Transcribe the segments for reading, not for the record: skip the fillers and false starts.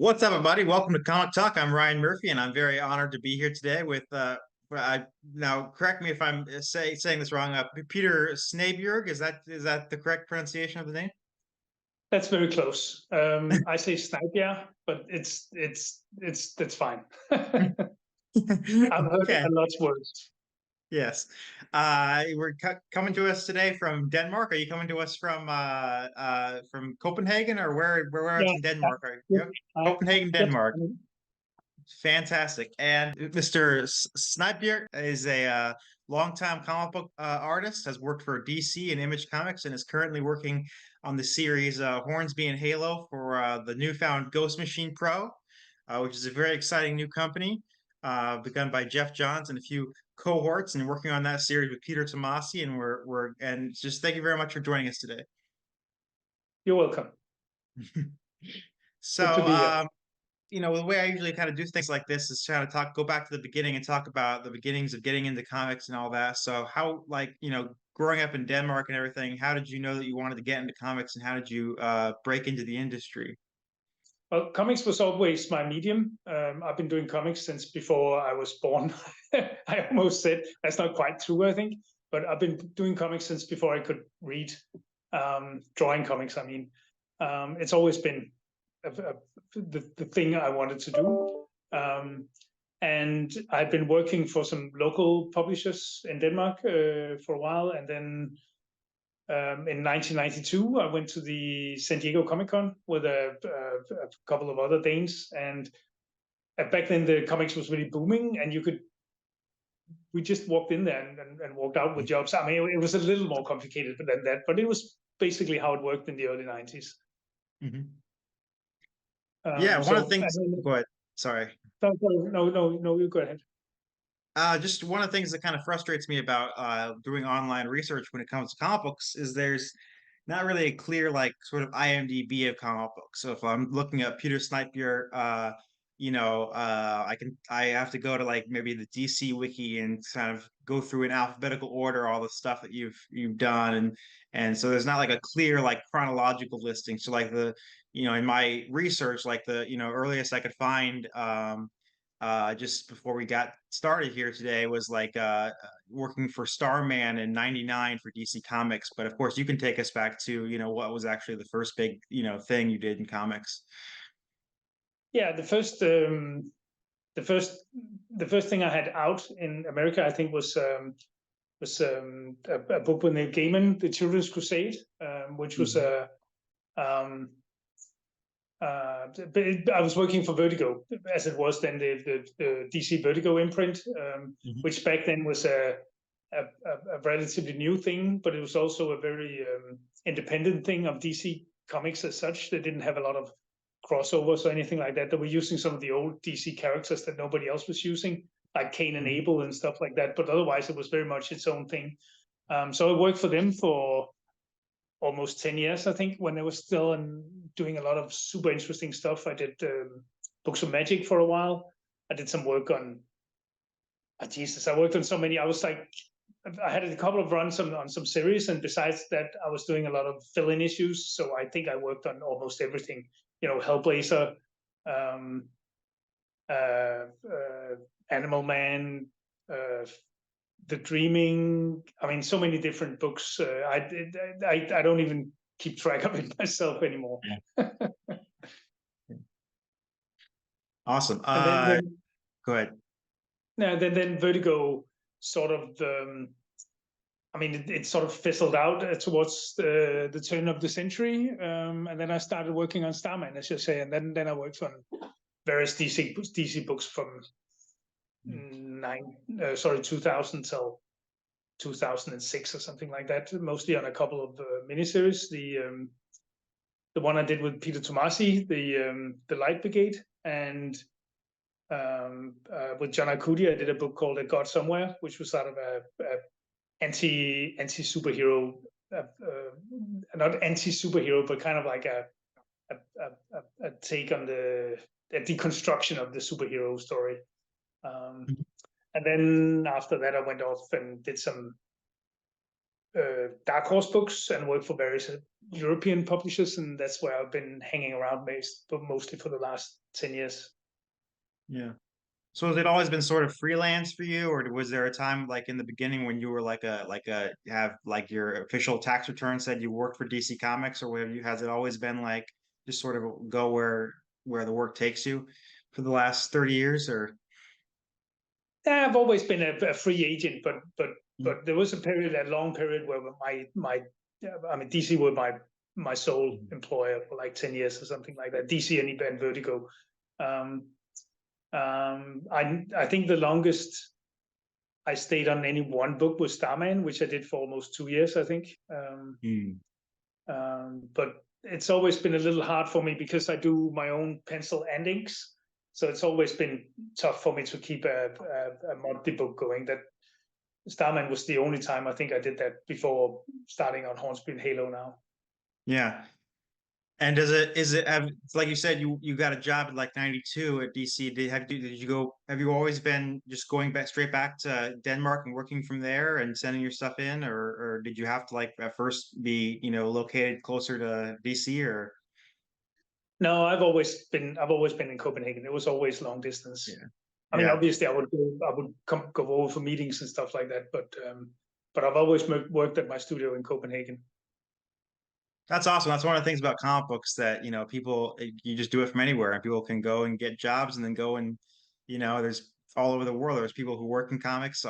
What's up, everybody? Welcome to Comic Talk. I'm Ryan Murphy, and I'm very honored to be here today with now correct me if I'm saying this wrong. Peter Snjeiberg, is that the correct pronunciation of the name? That's very close. I say Snjeiberg, but it's that's fine. I've heard Okay. a lot worse. Yes. We're coming to us today from Denmark. Are you coming to us from Copenhagen, or whereabouts Yeah, in Denmark are yep, you? Copenhagen, yep. Denmark. Fantastic. And Mr. Snjeiberg is a longtime comic book artist, has worked for DC and Image Comics, and is currently working on the series Hornsby and Halo for the newfound Ghost Machine Pro, which is a very exciting new company begun by Jeff Johns and a few cohorts, and working on that series with Peter Tomasi. And we're just thank you very much for joining us today. You're welcome. Good to So, be here. the way I usually kind of do things like this is kind of go back to the beginning and talk about the beginnings of getting into comics and all that. So how, growing up in Denmark and everything, how did you know that you wanted to get into comics, and how did you break into the industry? Well, comics was always my medium. I've been doing comics since before I was born. I almost said that's not quite true, I think, but I've been doing comics since before I could read. Drawing comics, I mean, it's always been the thing I wanted to do. And I've been working for some local publishers in Denmark for a while. And then in 1992, I went to the San Diego Comic Con with a couple of other Danes. And back then, the comics was really booming, and we just walked in there and walked out with jobs. I mean, it was a little more complicated than that, but it was basically how it worked in the early 90s. Mm-hmm. Yeah, one of the things. Then, Go ahead. Sorry. no, you go ahead. Just one of the things that kind of frustrates me about doing online research when it comes to comic books is there's not really a clear, like, sort of IMDb of comic books. So if I'm looking at Peter Snjeiberg, I have to go to, like, maybe the DC wiki and kind of go through in alphabetical order all the stuff that you've done, and so there's not like a clear, like, chronological listing. So, like, in my research, like, the earliest I could find just before we got started here today was like working for Starman in '99 for DC Comics. But of course, you can take us back to what was actually the first big thing you did in comics. Yeah, the first thing I had out in America, I think, was a book with Neil Gaiman, The Children's Crusade, which was a I was working for Vertigo, as it was then the DC Vertigo imprint, which back then was a relatively new thing, but it was also a very independent thing of DC Comics as such. They didn't have a lot of crossovers or anything like that. They were using some of the old DC characters that nobody else was using, like Cain and Abel and stuff like that. But otherwise, it was very much its own thing. So I worked for them for almost 10 years, I think, when I was still doing a lot of super interesting stuff. I did Books of Magic for a while. I did some work on, Jesus, I worked on so many. I was like, I had a couple of runs on some series, and besides that, I was doing a lot of fill-in issues. So I think I worked on almost everything. Hellblazer, Animal Man, The Dreaming. I mean, so many different books. I don't even keep track of it myself anymore. Yeah. Awesome. Go ahead. Now, then Vertigo sort of. It sort of fizzled out towards the turn of the century, and then I started working on Starman, as you say, and then I worked on various DC books from 2000 till 2006 or something like that. Mostly on a couple of miniseries. The one I did with Peter Tomasi, the Light Brigade, and with John Arcudi, I did a book called A God Somewhere, which was sort of a anti superhero, not anti superhero, but kind of like a take on the deconstruction of the superhero story. And then after that, I went off and did some Dark Horse books and worked for various European publishers, and that's where I've been hanging around mostly for the last 10 years. Yeah. So has it always been sort of freelance for you, or was there a time like in the beginning when you were like a have like your official tax return said you worked for DC Comics, or have you has it always been like just sort of go where the work takes you for the last 30 years, or I've always been a free agent, Mm, but there was a long period where I mean, DC were my sole mm, employer for like 10 years or something like that. DC and Vertigo. Um, I think the longest I stayed on any one book was Starman, which I did for almost 2 years, I think. mm. But it's always been a little hard for me because I do my own pencil and inks. So it's always been tough for me to keep a monthly book going. That Starman was the only time I think I did that before starting on Hornsby and Halo now. Yeah. And does it is it have it's like you said you got a job at like 92 at DC. Did you go have you always been just going back straight back to Denmark and working from there and sending your stuff in, or did you have to like at first be, located closer to DC, or No, I've always been in Copenhagen. It was always long distance. yeah. I mean, Yeah. obviously, I would go over for meetings and stuff like that, but I've always worked at my studio in Copenhagen. That's awesome. That's one of the things about comic books that, people you just do it from anywhere and people can go and get jobs and then go and, there's all over the world. There's people who work in comics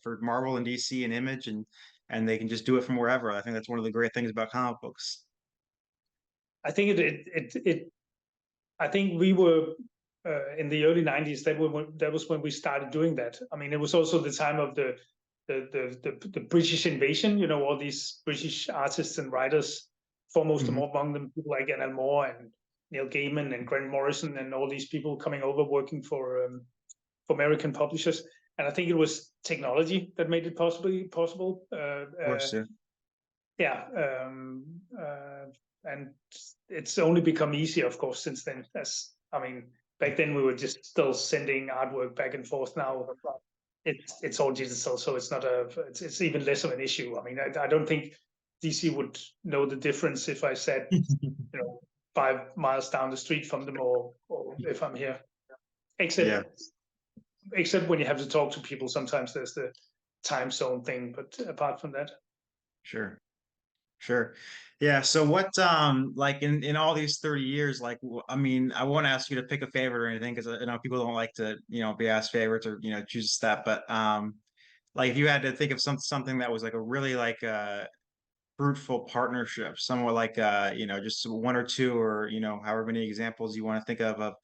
for Marvel and DC and Image and they can just do it from wherever. I think that's one of the great things about comic books. I think I think we were in the early '90s. That was when we started doing that. I mean, it was also the time of the British invasion. You know, all these British artists and writers, foremost Hmm. among them people like Alan Moore and Neil Gaiman and Grant Morrison and all these people coming over working for American publishers. And I think it was technology that made it possible. Of course, yeah. Yeah, and it's only become easier, of course, since then. As I mean, back then we were just still sending artwork back and forth. Now it's all digital, so it's even less of an issue. I mean, I don't think DC would know the difference if I said, 5 miles down the street from them, or if I'm here. Yeah, Except except when you have to talk to people, sometimes there's the time zone thing. But apart from that. sure. Sure. Yeah. So what, like in all these 30 years, like, I mean, I won't ask you to pick a favorite or anything because I know people don't like to, be asked favorites or, choose a step. But like if you had to think of something that was like a really like fruitful partnership, somewhat like just one or two or however many examples you want to think of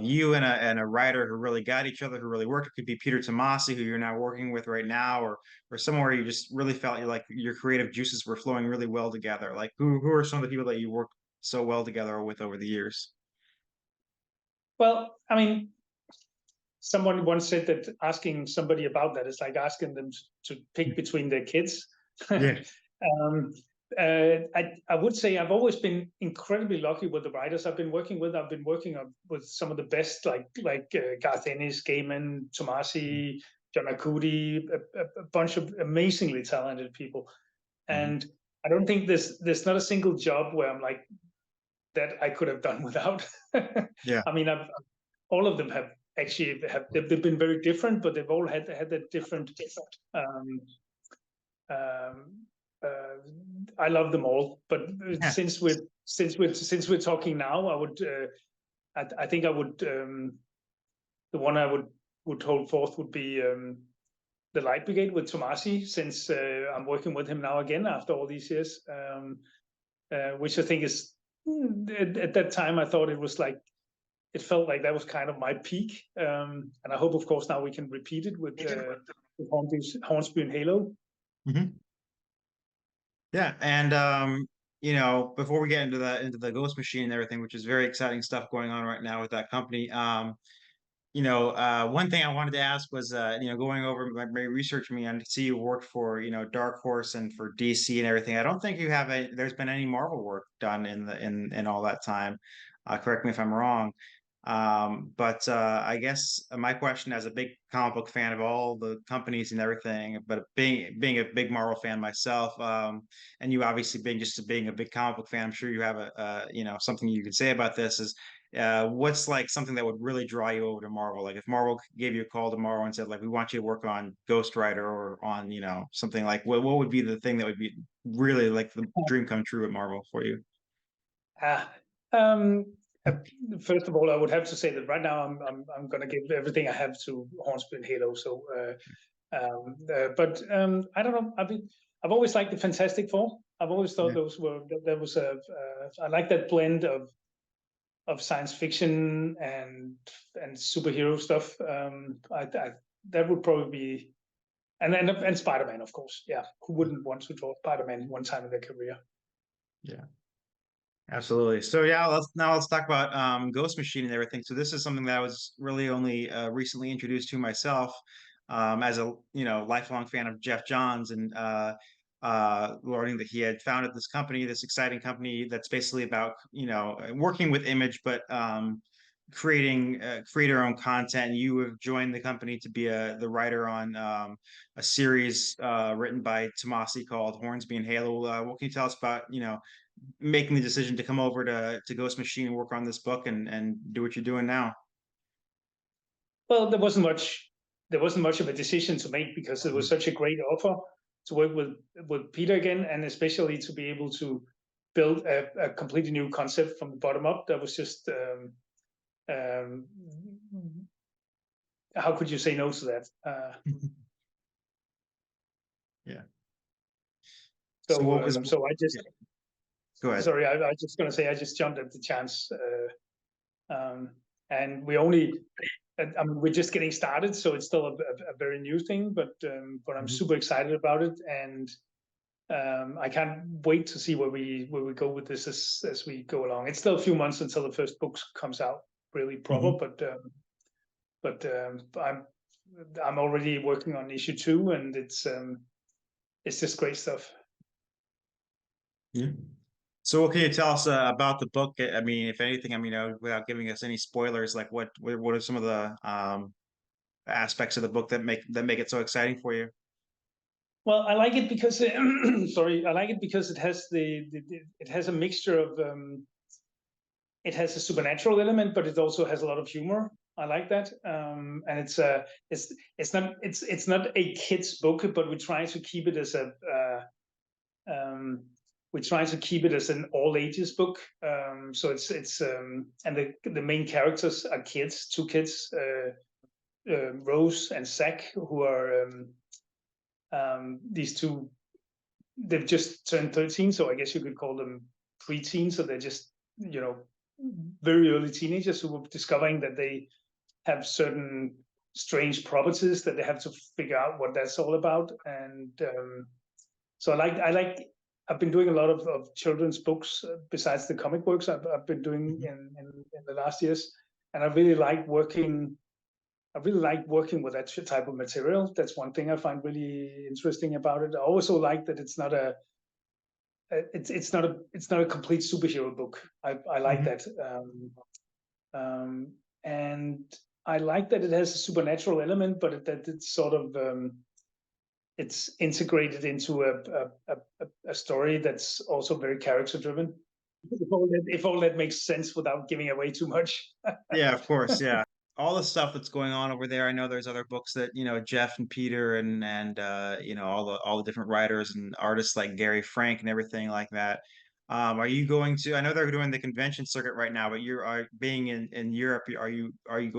you and a writer who really got each other, who really worked. It could be Peter Tomasi, who you're now working with right now, or somewhere you just really felt like your creative juices were flowing really well together. Like who are some of the people that you worked so well together with over the years? Well, I mean, someone once said that asking somebody about that is like asking them to pick between their kids. Yeah. um, I would say I've always been incredibly lucky with the writers I've been working with. I've been working with some of the best, like Garth Ennis, Gaiman, Tomasi, John Arcudi, a bunch of amazingly talented people. Mhm. And I don't think there's not a single job where I'm like that I could have done without. Yeah. I mean, all of them have actually they've been very different, but they've all had that different. Um, um, uh, I love them all, but Yeah. since we're talking now, I would I think I would the one I would hold forth would be the Light Brigade with Tomasi, since I'm working with him now again after all these years, which I think is at that time I thought it felt like that was kind of my peak, and I hope, of course, now we can repeat it with Hornsby and Halo. Mhm. Yeah, and before we get into the Ghost Machine and everything, which is very exciting stuff going on right now with that company. One thing I wanted to ask was, going over my research, me, and see you worked for, Dark Horse and for DC and everything. I don't think there's been any Marvel work done in all that time. Correct me if I'm wrong. But I guess my question, as a big comic book fan of all the companies and everything, but being a big Marvel fan myself, and you obviously being a big comic book fan, I'm sure you have something you could say about this. Is what's like something that would really draw you over to Marvel? Like if Marvel gave you a call tomorrow and said, like, we want you to work on Ghost Rider or on something, like what would be the thing that would be really like the dream come true at Marvel for you? Ah, um, uh, First of all, I would have to say that right now I'm going to give everything I have to Hornsby and Halo. So, but I don't know. I've always liked the Fantastic Four. I've always thought Yeah. those were that was a I like that blend of science fiction and superhero stuff. I that would probably be and Spider-Man, of course. Yeah, who wouldn't want to draw Spider-Man one time in their career? Yeah. Absolutely. So yeah, let's talk about Ghost Machine and everything. So this is something that I was really only recently introduced to myself, as a lifelong fan of Jeff Johns, and learning that he had founded this company, this exciting company that's basically about working with Image, but creator own content. You have joined the company to be the writer on a series written by Tomasi called Hornsby and Halo. What can you tell us about making the decision to come over to Ghost Machine and work on this book and do what you're doing now? Well, there wasn't much of a decision to make because it was such a great offer to work with Peter again, and especially to be able to build a completely new concept from the bottom up. That was just um, how could you say no to that? Yeah. So what So was so I just yeah, go ahead. sorry, I was just going to say I just jumped at the chance, and we only. I mean, we're just getting started, so it's still a very new thing, but I'm Mhm. super excited about it, and I can't wait to see where we go with this as we go along. It's still a few months until the first book comes out, really proper, Mhm. but I'm already working on issue 2, and it's just great stuff. Yeah. So what can you tell us about the book? I mean, if anything, I mean, without giving us any spoilers, like what are some of the aspects of the book that make it so exciting for you? Well, I like it because sorry, I like it because it has it has a mixture of it has a supernatural element, but it also has a lot of humor. I like that, and it's not a kids book, but we try to keep it as a we try to keep it as an all ages book. So it's and the main characters are kids, 2 kids, Rose and Zach, who are these two. They've just turned 13, so I guess you could call them preteens. So they're just very early teenagers who were discovering that they have certain strange properties that they have to figure out what that's all about. And so I've been doing a lot of children's books besides the comic books I've been doing Mhm. in the last years, and I really like working. I really like working with that type of material. That's one thing I find really interesting about it. I also like that it's not a it's not a complete superhero book. I like Mhm. that, and I like that it has a supernatural element, but that it's sort of it's integrated into a story that's also very character driven. If all that makes sense without giving away too much. Yeah, of course. Yeah. All the stuff that's going on over there. I know there's other books that, Jeff and Peter and all the different writers and artists like Gary Frank and everything like that. Are you going to, I know they're doing the convention circuit right now, but being in Europe, are you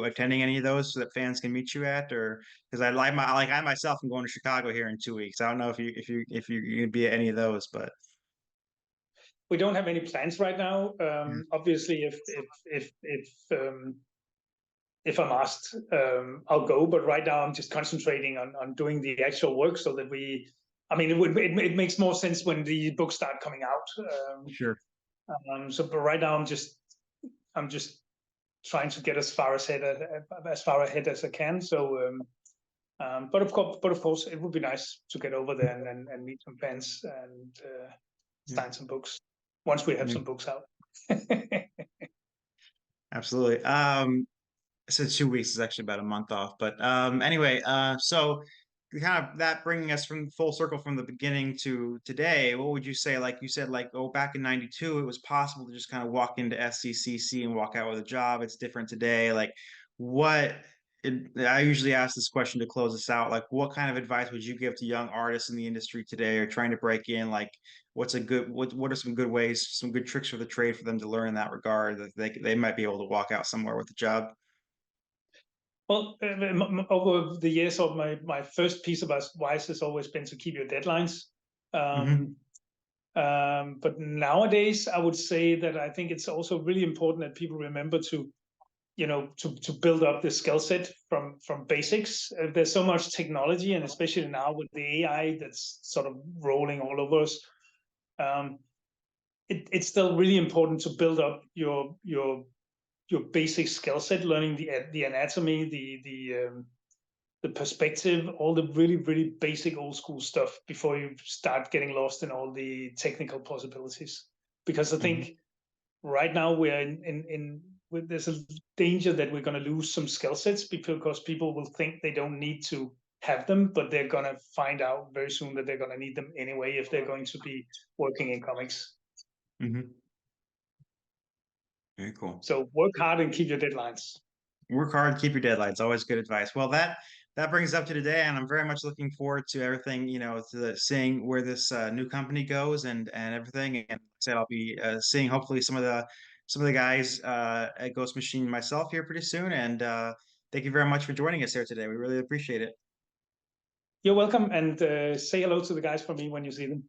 attending any of those so that fans can meet you at, or because I myself am going to Chicago here in 2 weeks. I don't know if you can be at any of those, but We don't have any plans right now. yeah. Obviously, if I'm asked, I'll go. But right now, I'm just concentrating on doing the actual work so that we. I mean, it makes more sense when the books start coming out. Sure. But right now, I'm just trying to get as far ahead as I can. So, but of course, it would be nice to get over there and meet some fans and Yeah. sign some books once we have Yeah. some books out. Absolutely. So 2 weeks is actually about a month off, but anyway, so kind of that bringing us from full circle from the beginning to today, what would you say? Like you said, like, oh, back in '92, it was possible to just kind of walk into SCCC and walk out with a job. It's different today. Like, what? I usually ask this question to close us out. Like, what kind of advice would you give to young artists in the industry today, or trying to break in? Like, what are some good ways, some good tricks for the trade for them to learn in that regard that they might be able to walk out somewhere with a job? Well, over the years of my first piece of advice has always been to keep your deadlines. Hmm. Um, but nowadays, I would say that I think it's also really important that people remember to, to build up the skill set from basics. There's so much technology, and especially now with the AI that's sort of rolling all over us. Um, it's still really important to build up your basic skill set, learning the anatomy, the perspective, all the really really basic old school stuff before you start getting lost in all the technical possibilities. Because I Hmm. think right now we're there's a danger that we're going to lose some skill sets because people will think they don't need to have them, but they're going to find out very soon that they're going to need them anyway if they're going to be working in comics. Hmm. Very cool. So work hard and keep your deadlines. Work hard, keep your deadlines. Always good advice. Well, that brings us up to today, and I'm very much looking forward to everything. Seeing where this new company goes and everything. And like I said, I'll be seeing hopefully some of the guys at Ghost Machine myself here pretty soon. And thank you very much for joining us here today. We really appreciate it. You're welcome, and say hello to the guys for me when you see them.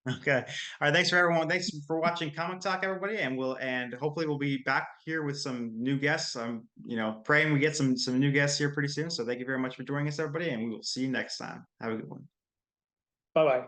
Okay. All right. Thanks for everyone. Thanks for watching Comic Talk, everybody. And hopefully we'll be back here with some new guests. I'm, praying we get some new guests here pretty soon. So thank you very much for joining us, everybody, and we will see you next time. Have a good one. Bye bye.